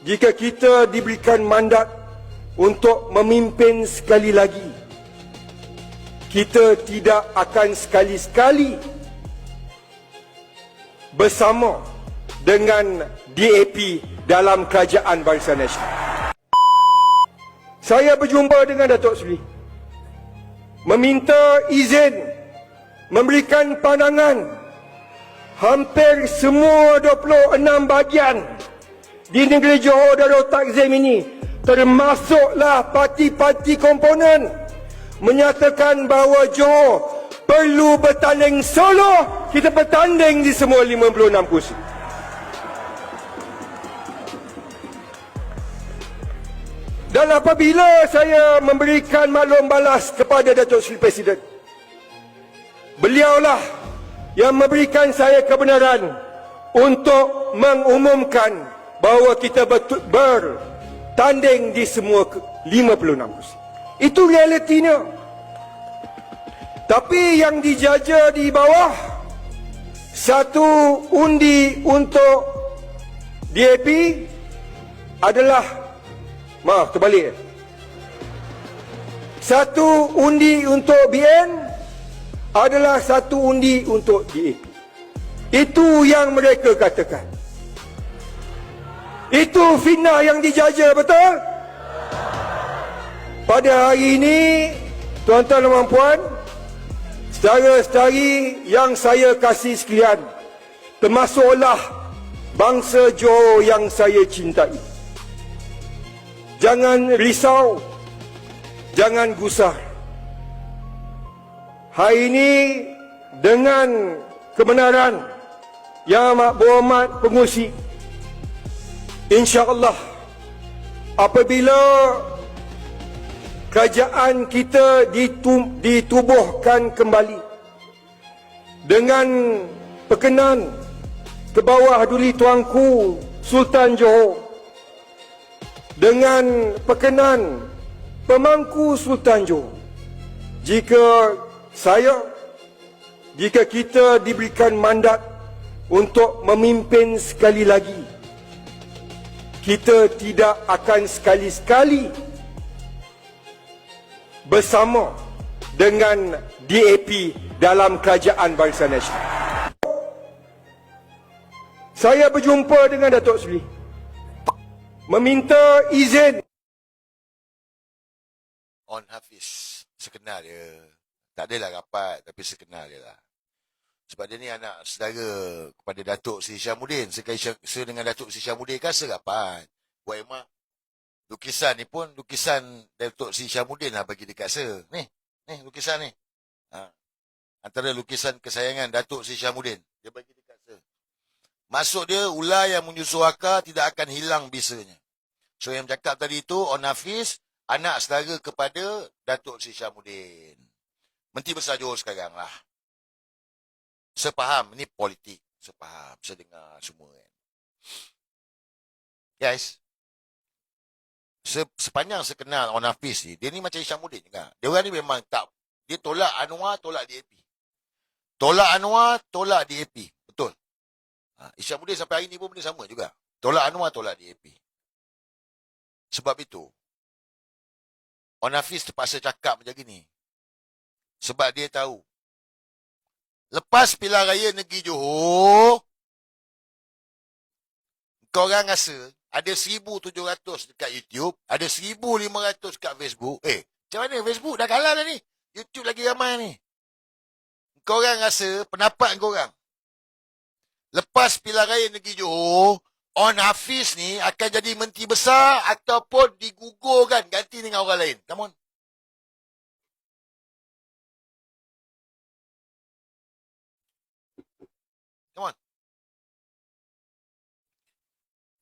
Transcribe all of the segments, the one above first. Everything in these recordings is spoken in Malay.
jika kita diberikan mandat untuk memimpin sekali lagi, kita tidak akan sekali-sekali bersama dengan DAP dalam Kerajaan Barisan Nasional. Saya berjumpa dengan Datuk Seri, meminta izin memberikan pandangan hampir semua 26 bahagian di negeri Johor Darul Takzim ini, termasuklah parti-parti komponen, menyatakan bahawa Johor perlu bertanding solo. Kita bertanding di semua 56 kursi. Dan apabila saya memberikan maklum balas kepada Datuk Seri Presiden, beliaulah yang memberikan saya kebenaran untuk mengumumkan bahawa kita bertanding di semua 56 kursi. Itu realitinya. Tapi yang dijaja di bawah, satu undi untuk DAP adalah, maaf terbalik, satu undi untuk BN adalah satu undi untuk DAP. Itu yang mereka katakan. Itu fitnah yang dijaja, betul? Pada hari ini, tuan-tuan dan puan, saudara-saudari yang saya kasih sekalian, termasuklah bangsa Johor yang saya cintai, jangan risau, jangan gusar. Hari ini dengan kebenaran Yang Amat Berhormat Pengerusi, insya-Allah apabila kerajaan kita ditubuhkan kembali dengan perkenan ke bawah Duli Tuanku Sultan Johor, dengan perkenan pemangku Sultan Johor, jika kita diberikan mandat untuk memimpin sekali lagi, kita tidak akan sekali-sekali bersama dengan DAP dalam Kerajaan Barisan Nasional. Saya berjumpa dengan Datuk Seri, meminta izin. On Hafiz, sekenal dia. Tak adalah rapat, tapi sekenal dia lah. Sebab dia ni anak saudara kepada Datuk Seri Syahmudin. Saya dengan Datuk Seri Syahmudin kan serapat. Buat emak. Lukisan ni pun lukisan Datuk Seri Syahmudin lah bagi dekat saya. Ni lukisan ni. Antara lukisan kesayangan Datuk Seri Syahmudin. Dia bagi dekat saya. Maksud dia, ular yang menyusu akar tidak akan hilang bisanya. So yang cakap tadi tu, On Hafiz, anak saudara kepada Datuk Seri Syahmudin. Menteri Besar Johor sekarang lah. Saya faham, ini politik. Saya faham, saya dengar semua kan. Guys, sepanjang saya kenal On Hafiz ni, dia ni macam Syahmudin juga. Dia orang ni memang tak, dia tolak Anwar, tolak DAP. Tolak Anwar, tolak DAP. Betul. Syahmudin sampai hari ni pun benda sama juga. Tolak Anwar, tolak DAP. Sebab itu, On Hafiz terpaksa cakap macam gini. Sebab dia tahu, lepas pilihan raya negeri Johor, korang rasa ada 1,700 dekat YouTube, ada 1,500 dekat Facebook. Macam mana Facebook dah kalah dah ni? YouTube lagi ramai ni. Korang rasa pendapat korang, lepas pilihan raya negeri Johor, On Hafiz ni akan jadi menteri besar ataupun digugurkan ganti dengan orang lain? Come on. Come on.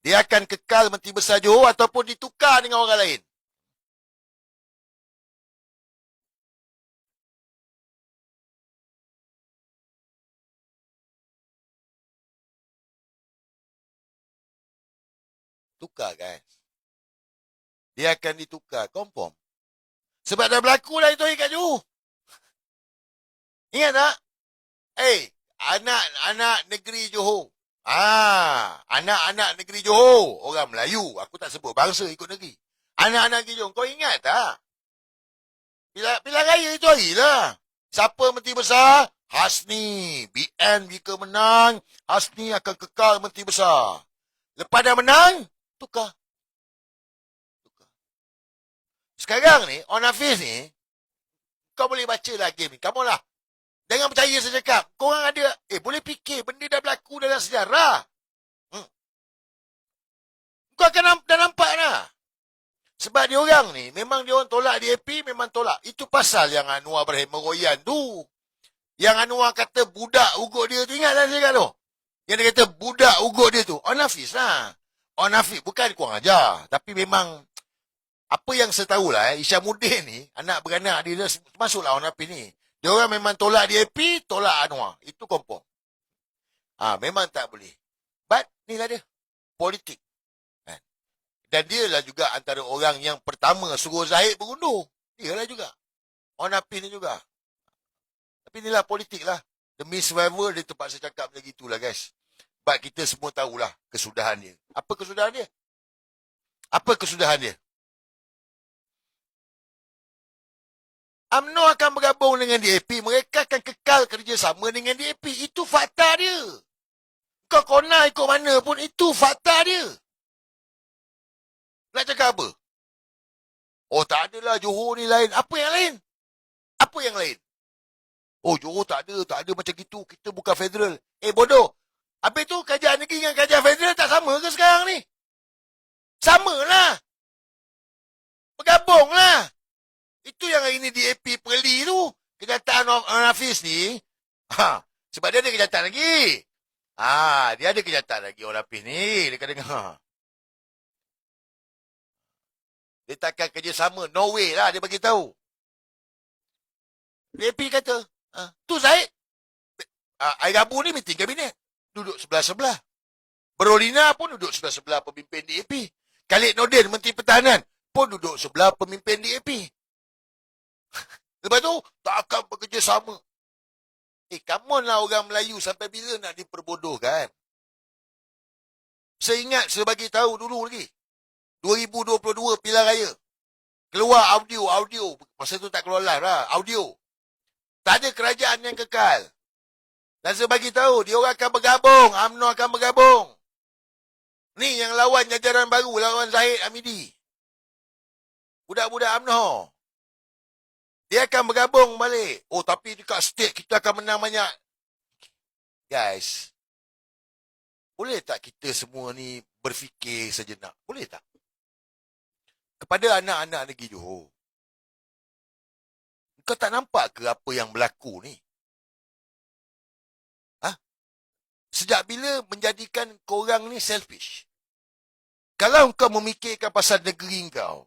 Dia akan kekal menteri besar Johor ataupun ditukar dengan orang lain? Tukar, guys. Dia akan ditukar, confirm. Sebab dah berlaku dah itu kat Johor. Ingat tak? Anak negeri Johor, Anak-anak negeri Johor, orang Melayu. Aku tak sebut bangsa ikut negeri. Anak-anak negeri Johor, kau ingat tak? Pilihan raya itu hari lah. Siapa menteri besar? Hasni. BN jika menang, Hasni akan kekal menteri besar. Lepas dah menang, tukar. Sekarang ni, On Hafiz ni, kau boleh baca lah game ni. Kamu lah. Jangan percaya saya cakap. Korang ada, boleh fikir benda dah berlaku dalam sejarah. Kau akan dah nampak lah. Sebab dia orang ni, memang dia orang tolak DAP, memang tolak. Itu pasal yang Anwar Ibrahim meroyan tu. Yang Anwar kata budak ugut dia tu, ingat tak saya kata tu? Yang dia kata budak ugut dia tu, On Hafiz lah. On Hafiz, bukan kurang ajar. Tapi memang, apa yang saya tahu lah, Isyamuddin ni, anak beranak dia, masuklah On Hafiz ni. Dia orang memang tolak DAP, tolak Anwar. Itu kompong. Memang tak boleh. But, ni lah dia. Politik. Kan? Dan dia lah juga antara orang yang pertama suruh Zahid berundur. Dia lah juga. On Hafiz ni juga. Tapi inilah politik lah. Demi survival, dia terpaksa cakap macam itulah guys. Sebab kita semua tahulah kesudahan dia. Apa kesudahan dia? Apa kesudahan dia? UMNO akan bergabung dengan DAP. Mereka akan kekal kerjasama dengan DAP. Itu fakta dia. Kau kona ikut mana pun, itu fakta dia. Nak cakap apa? Oh, tak adalah Johor ni lain. Apa yang lain? Apa yang lain? Oh, Johor tak ada macam gitu. Kita bukan federal. Bodoh. Habis tu, kerajaan negeri dengan kerajaan federal tak sama ke sekarang ni? Sama lah. Bergabung lah. Itu yang hari ni DAP Perli tu. Kenyataan On Hafiz ni. Sebab dia ada kenyataan lagi. Dia ada kenyataan lagi On Hafiz ni. Dia kata dengar. Dia takkan kerjasama. No way lah dia bagi tahu. DAP kata. Tu Zahid. Hari Rabu ni meeting kabinet. Duduk sebelah-sebelah. Berolina pun duduk sebelah-sebelah pemimpin DAP. Khalid Nordin, Menteri Pertahanan, pun duduk sebelah pemimpin DAP. Lepas tu, tak akan bekerjasama. Come on lah orang Melayu, sampai bila nak diperbodohkan? Saya ingat, saya bagi tahu dulu lagi. 2022 pilihan raya. Keluar audio. Masa tu tak keluar live lah, audio. Tak ada kerajaan yang kekal. Dan saya bagi tahu, dia orang akan bergabung. UMNO akan bergabung. Ni yang lawan jajaran baru, lawan Zahid Hamidi. Budak-budak UMNO. Dia akan bergabung balik. Oh, tapi dekat state kita akan menang banyak. Guys, boleh tak kita semua ni berfikir sejenak? Boleh tak? Kepada anak-anak negeri Johor. Kau tak nampak ke apa yang berlaku ni? Sejak bila menjadikan korang ni selfish? Kalau kau memikirkan pasal negeri kau,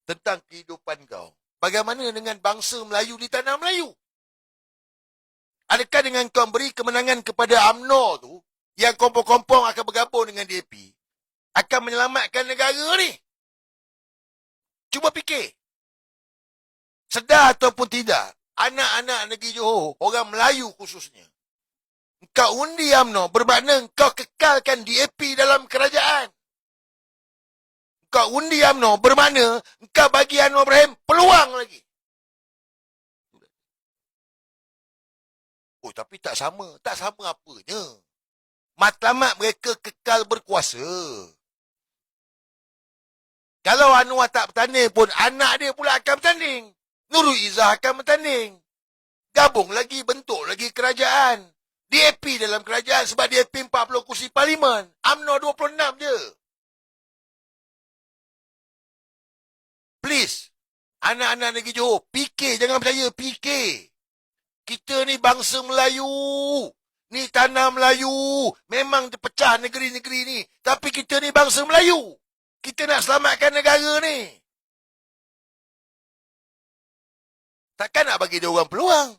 tentang kehidupan kau, bagaimana dengan bangsa Melayu di tanah Melayu? Adakah dengan kau beri kemenangan kepada UMNO tu, yang kompong-kompong akan bergabung dengan DAP, akan menyelamatkan negara ni? Cuba fikir. Sedar ataupun tidak, anak-anak negeri Johor, orang Melayu khususnya, kau undi UMNO bermakna kau kekalkan DAP dalam kerajaan. Kau undi UMNO bermakna kau bagi Anwar Ibrahim peluang lagi. Oh, tapi tak sama. Tak sama apanya. Matlamat mereka kekal berkuasa. Kalau Anwar tak bertanding pun, anak dia pula akan bertanding. Nurul Izzah akan bertanding. Gabung lagi, bentuk lagi kerajaan. DAP dalam kerajaan sebab DAP 40 kursi parlimen. UMNO 26 je. Please, anak-anak negeri Johor, fikir, jangan percaya, fikir. Kita ni bangsa Melayu. Ni tanah Melayu. Memang terpecah negeri-negeri ni. Tapi kita ni bangsa Melayu. Kita nak selamatkan negara ni. Takkan nak bagi dia orang peluang?